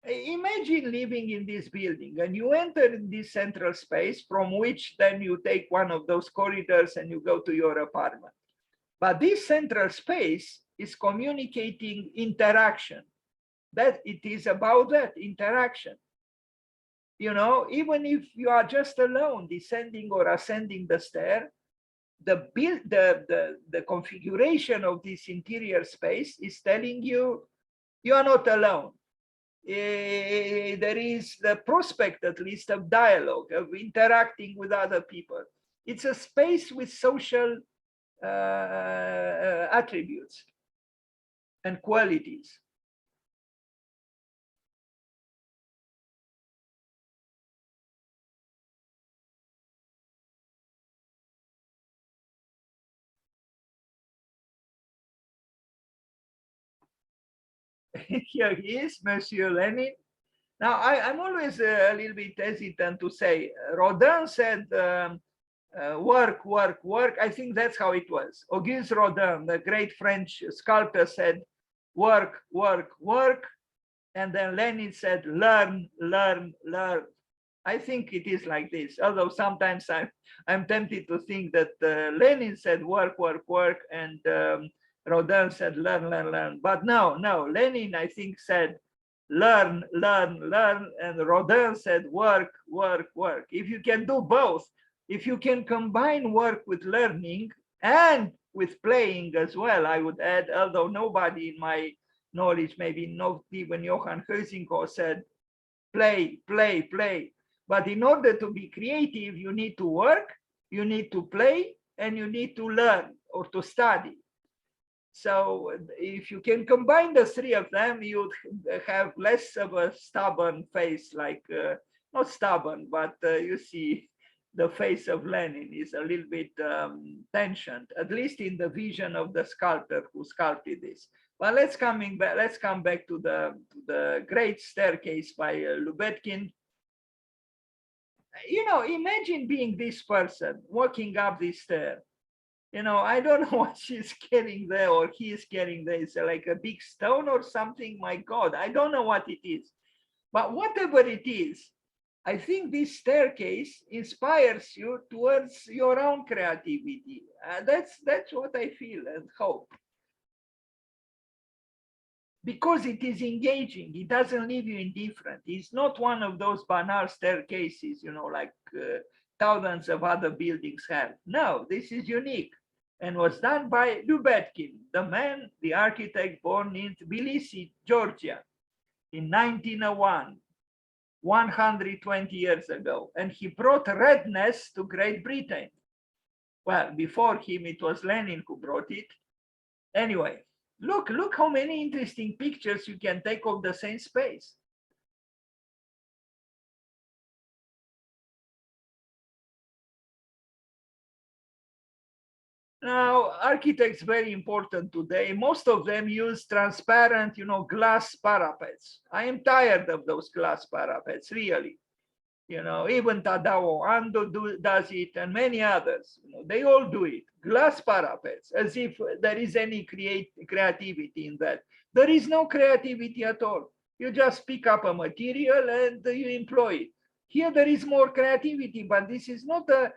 Imagine living in this building and you enter in this central space from which then you take one of those corridors and you go to your apartment. But this central space is communicating interaction. That it is about that interaction. You know, even if you are just alone descending or ascending the stair, the configuration of this interior space is telling you you are not alone. There is the prospect, at least, of dialogue, of interacting with other people. It's a space with social attributes and qualities. Here he is, Monsieur Lenin. Now, I'm always a little bit hesitant to say, Rodin said, work, work, work. I think that's how it was. Auguste Rodin, the great French sculptor, said, work, work, work. And then Lenin said, learn, learn, learn. I think it is like this, although sometimes I'm tempted to think that Lenin said work, work, work, and Rodin said learn, learn, learn. But no, Lenin, I think, said learn, learn, learn, and Rodin said work, work, work. If you can do both, if you can combine work with learning and with playing as well, I would add, although nobody in my knowledge, maybe not even Johann Huizinga, said play, play, play. But in order to be creative, you need to work, you need to play, and you need to learn or to study. So if you can combine the three of them, you have less of a stubborn face, like not stubborn, but you see the face of Lenin is a little bit tensioned, at least in the vision of the sculptor who sculpted this. But let's come back to the great staircase by Lubetkin. You know, imagine being this person walking up this stair. You know, I don't know what she's carrying there or he is carrying there. It's like a big stone or something. My God, I don't know what it is. But whatever it is, I think this staircase inspires you towards your own creativity. That's what I feel and hope. Because it is engaging, it doesn't leave you indifferent. It's not one of those banal staircases, you know, like thousands of other buildings have. No, this is unique and was done by Lubetkin, the man, the architect born in Tbilisi, Georgia in 1901, 120 years ago. And he brought redness to Great Britain. Well, before him, it was Lenin who brought it. Anyway, look how many interesting pictures you can take of the same space. Now, architects, very important today. Most of them use transparent, you know, glass parapets. I am tired of those glass parapets, really. You know, even Tadao Ando does it and many others. You know, they all do it. Glass parapets, as if there is any creativity in that. There is no creativity at all. You just pick up a material and you employ it. Here there is more creativity, but this is not a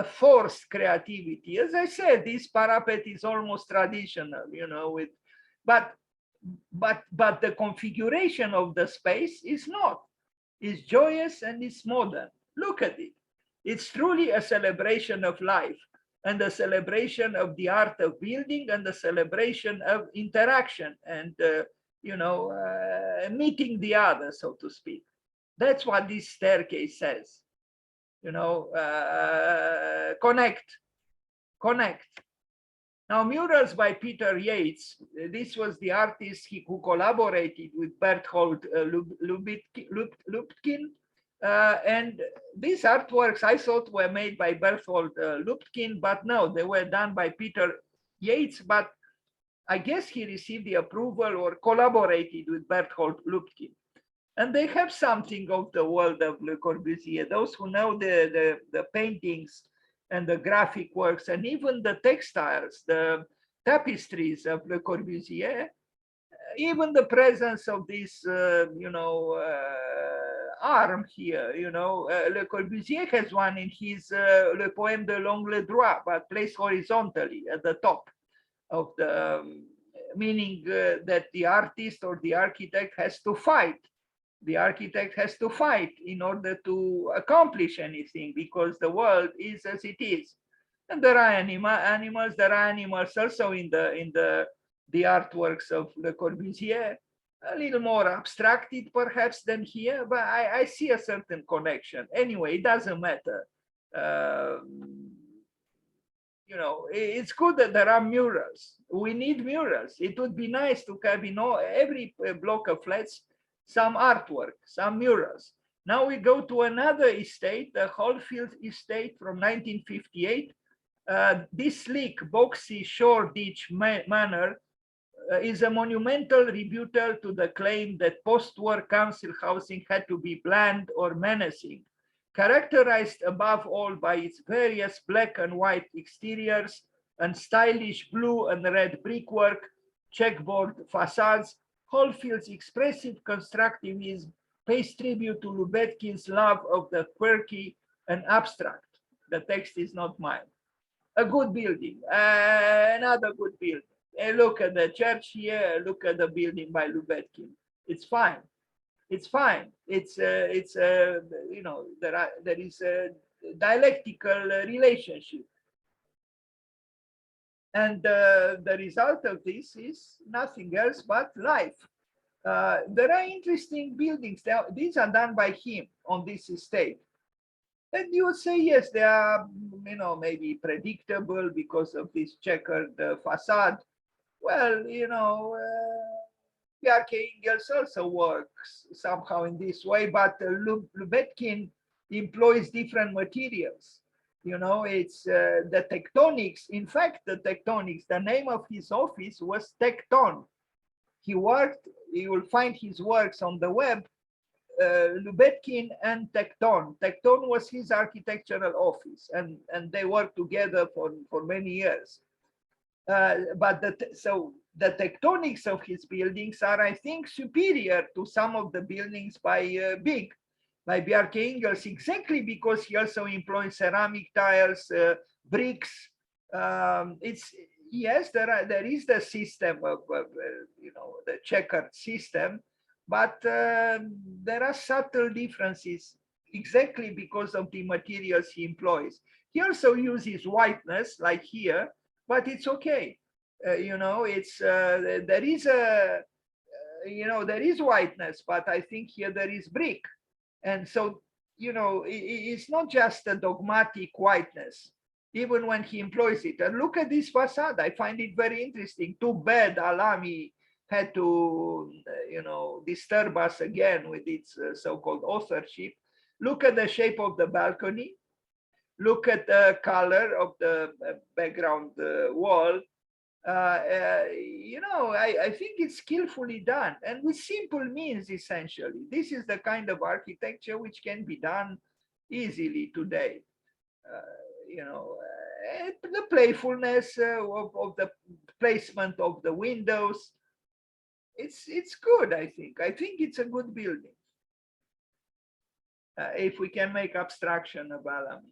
forced creativity. As I said, this parapet is almost traditional, you know, but the configuration of the space is not. It's joyous and it's modern. Look at it. It's truly a celebration of life and a celebration of the art of building and the celebration of interaction and, you know, meeting the other, so to speak. That's what this staircase says. You know, connect. Now, murals by Peter Yates. This was the artist who collaborated with Berthold Lubetkin And these artworks I thought were made by Berthold Lubetkin, but no, they were done by Peter Yates, but I guess he received the approval or collaborated with Berthold Lubetkin. And they have something of the world of Le Corbusier. Those who know the paintings and the graphic works and even the textiles, the tapestries of Le Corbusier, even the presence of this, arm here, Le Corbusier has one in his Le Poème de l'Angle Droit, but placed horizontally at the top of the, meaning that the artist or the architect has to fight. The architect has to fight in order to accomplish anything because the world is as it is. And there are animals, there are animals also in the artworks of Le Corbusier, a little more abstracted perhaps than here, but I see a certain connection. Anyway, it doesn't matter. It's good that there are murals. We need murals. It would be nice to have in every block of flats some artwork, some murals. Now we go to another estate, the Hallfield estate from 1958. This sleek, boxy shore ditch manor is a monumental rebuttal to the claim that post-war council housing had to be bland or menacing, characterized above all by its various black and white exteriors and stylish blue and red brickwork, checkboard facades. Hallfield's expressive constructivism pays tribute to Lubetkin's love of the quirky and abstract. The text is not mine. A good building, another good building. And look at the church here, look at the building by Lubetkin. It's fine. It's fine. There is a dialectical relationship. And the result of this is nothing else but life. There are interesting buildings. These are done by him on this estate. And you would say, yes, they are, maybe predictable because of this checkered facade. Well, Bjarke Ingels also works somehow in this way, but Lubetkin employs different materials. It's the tectonics. In fact, the tectonics, the name of his office was Tecton. You will find his works on the web, Lubetkin and Tecton. Tecton was his architectural office, and they worked together for many years. But the tectonics of his buildings are, I think, superior to some of the buildings by Bjarke Ingels, exactly because he also employs ceramic tiles, bricks. Yes, there is the system of the checkered system, but there are subtle differences exactly because of the materials he employs. He also uses whiteness, like here, but it's okay. There is whiteness, but I think here there is brick. And so, it's not just a dogmatic whiteness, even when he employs it. And look at this facade. I find it very interesting. Too bad Alami had to, disturb us again with its so-called authorship. Look at the shape of the balcony. Look at the color of the background wall. I think it's skillfully done and with simple means, essentially. This is the kind of architecture which can be done easily today. The playfulness of the placement of the windows, it's good, I think. I think it's a good building. If we can make abstraction of Alami.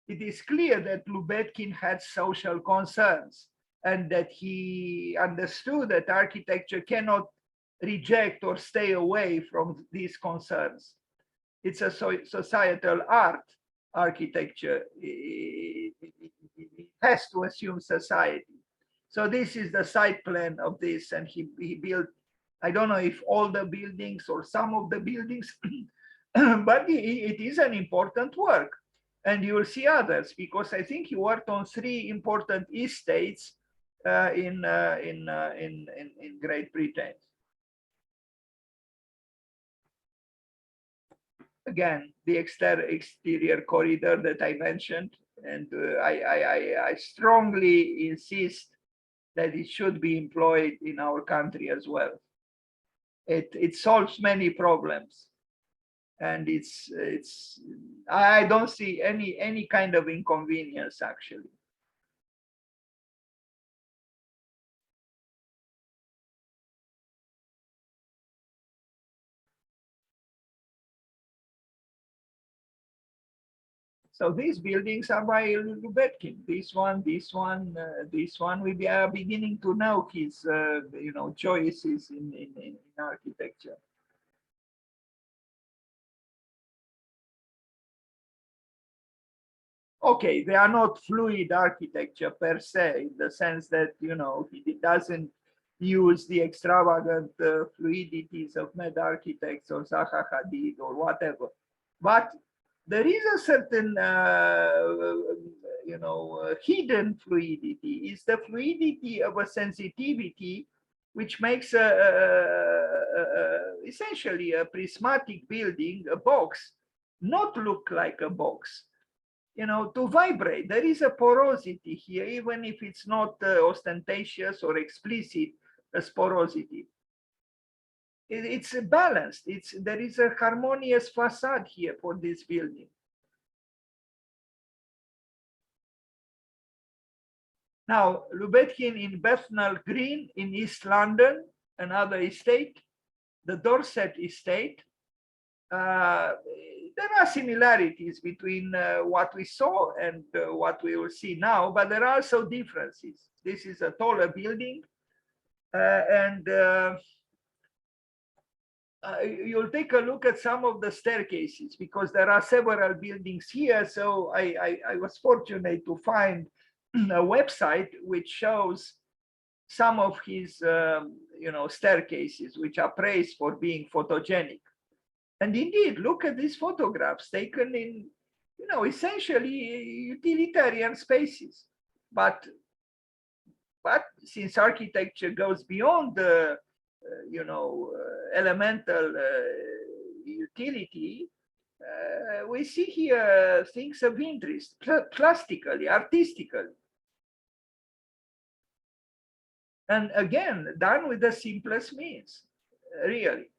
It is clear that Lubetkin had social concerns and that he understood that architecture cannot reject or stay away from these concerns. It's a societal art, architecture. It has to assume society. So this is the site plan of this, and he built, I don't know if all the buildings or some of the buildings, but it is an important work. And you will see others, because I think he worked on 3 important estates in Great Britain. Again, the exterior corridor that I mentioned, and I strongly insist that it should be employed in our country as well. It solves many problems, and I don't see any kind of inconvenience actually. So these buildings are by Lubetkin. This one, this one, this one. We are beginning to know his, choices in architecture. Okay, they are not fluid architecture per se, in the sense that, he doesn't use the extravagant fluidities of Med architects or Zaha Hadid or whatever. But there is a certain, hidden fluidity. Is the fluidity of a sensitivity which makes essentially a prismatic building, a box, not look like a box. To vibrate. There is a porosity here, even if it's not ostentatious or explicit as porosity. It's balanced. There is a harmonious facade here for this building. Now, Lubetkin in Bethnal Green in East London, another estate, the Dorset estate. There are similarities between what we saw and what we will see now, but there are also differences. This is a taller building, and you'll take a look at some of the staircases, because there are several buildings here. So I was fortunate to find a website which shows some of his staircases, which are praised for being photogenic. And indeed, look at these photographs taken in, essentially utilitarian spaces. But since architecture goes beyond the, elemental utility, we see here things of interest, plastically, artistically. And again, done with the simplest means, really.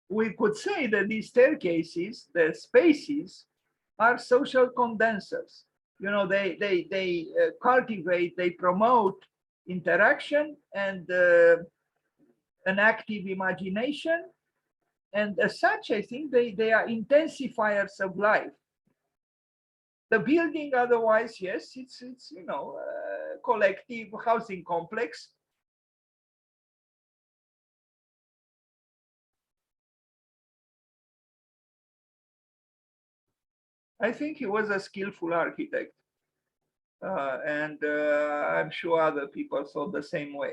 We could say that these staircases, the spaces, are social condensers. They cultivate, they promote interaction and an active imagination. And as such, I think they are intensifiers of life. The building, otherwise, yes, it's a collective housing complex. I think he was a skillful architect. And I'm sure other people thought the same way.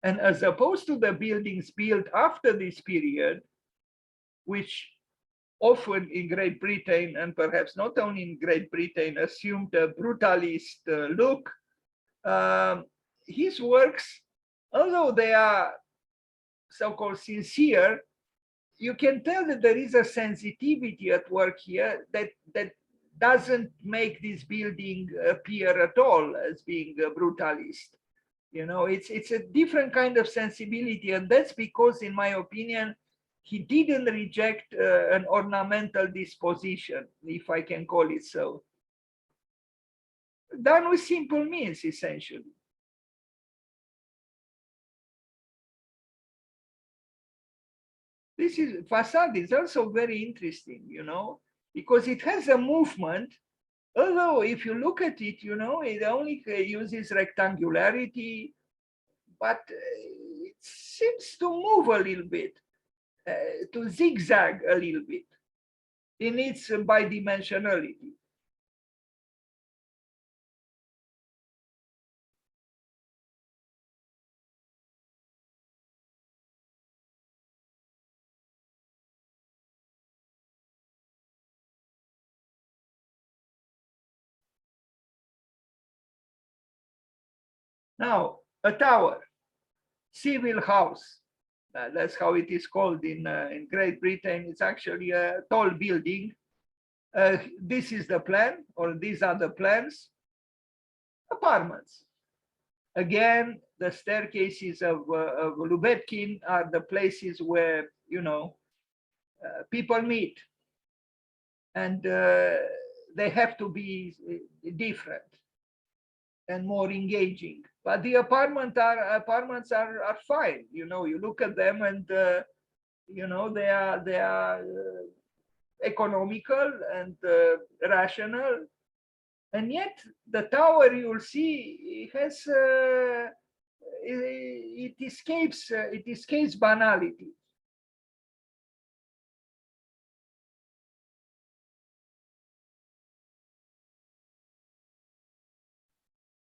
And as opposed to the buildings built after this period, which often in Great Britain, and perhaps not only in Great Britain, assumed a brutalist look, his works, although they are so-called sincere, you can tell that there is a sensitivity at work here that doesn't make this building appear at all as being a brutalist. It's a different kind of sensibility, and that's because, in my opinion, he didn't reject an ornamental disposition, if I can call it so, done with simple means, essentially. This facade is also very interesting, because it has a movement. Although if you look at it, it only uses rectangularity, but it seems to move a little bit, to zigzag a little bit in its bidimensionality. Now, a tower, civil house, that's how it is called in Great Britain. It's actually a tall building. This is the plan, or these are the plans. Apartments. Again, the staircases of Lubetkin are the places where, people meet. And they have to be different and more engaging. But the apartments are fine. You look at them and they are economical and rational. And yet the tower, you'll see, it has it escapes banality.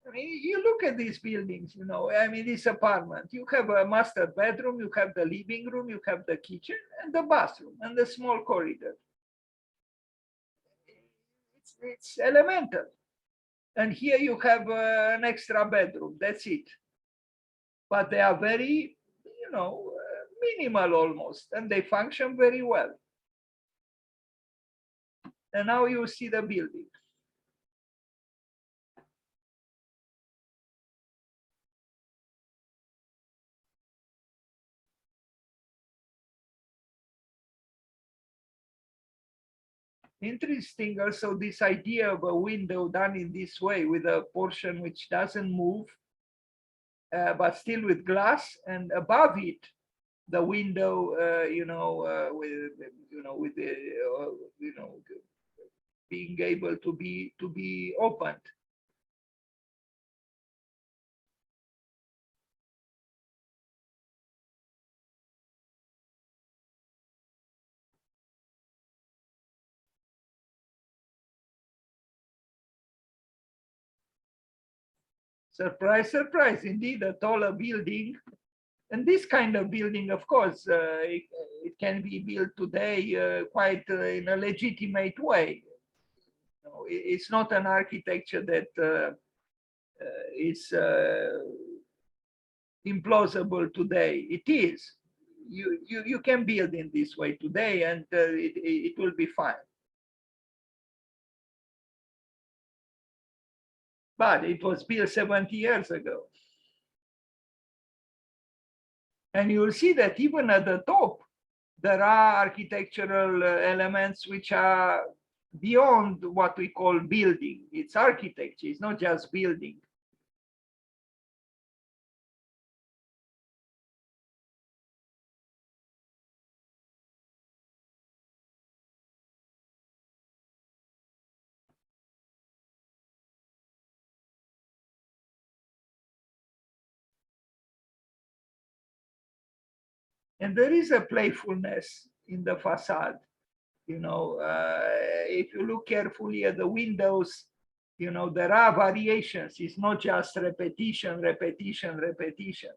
I mean, you look at these buildings, this apartment, you have a master bedroom, you have the living room, you have the kitchen and the bathroom and the small corridor. It's elemental. And here you have an extra bedroom, that's it. But they are very, minimal almost, and they function very well. And now you see the building. Interesting also this idea of a window done in this way with a portion which doesn't move, but still with glass, and above it the window, with the, being able to be opened. Surprise, surprise, indeed, a taller building. And this kind of building, of course, it can be built today quite in a legitimate way. It's not an architecture that is implausible today. It is. You can build in this way today, and it will be fine. But it was built 70 years ago. And you'll see that even at the top, there are architectural elements which are beyond what we call building. It's architecture, it's not just building. And there is a playfulness in the facade. If you look carefully at the windows, there are variations. It's not just repetition, repetition, repetition.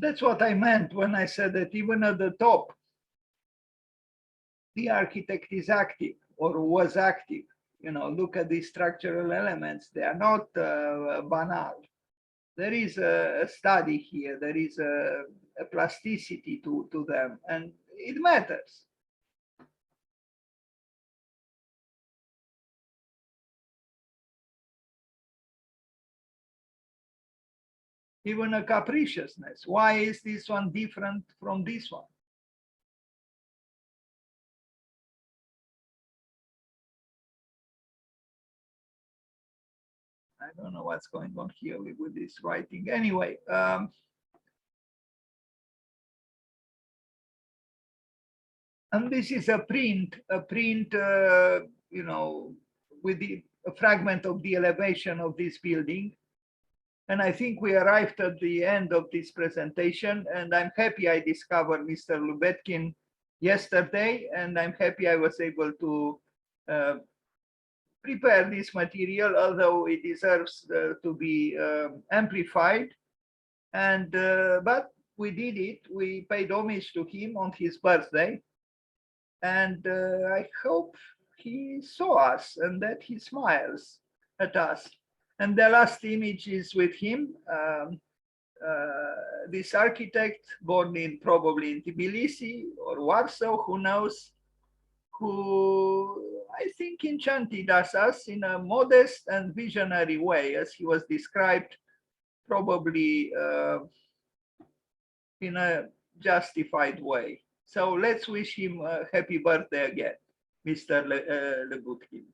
That's what I meant when I said that even at the top, the architect is active or was active. You know, look at the structural elements. They are not banal. There is a study here. There is a plasticity to them, and it matters. Even a capriciousness. Why is this one different from this one? I don't know what's going on here with this writing. Anyway, and this is a print, you know, with a fragment of the elevation of this building. And I think we arrived at the end of this presentation, and I'm happy I discovered Mr. Lubetkin yesterday, and I'm happy I was able to prepare this material, although it deserves to be amplified. And but we did it. We paid homage to him on his birthday, and I hope he saw us and that he smiles at us. And the last image is with him. This architect, born in probably in Tbilisi or Warsaw, who knows, who I think enchanted us in a modest and visionary way, as he was described, probably in a justified way. So let's wish him a happy birthday again, Mr. Lubetkin.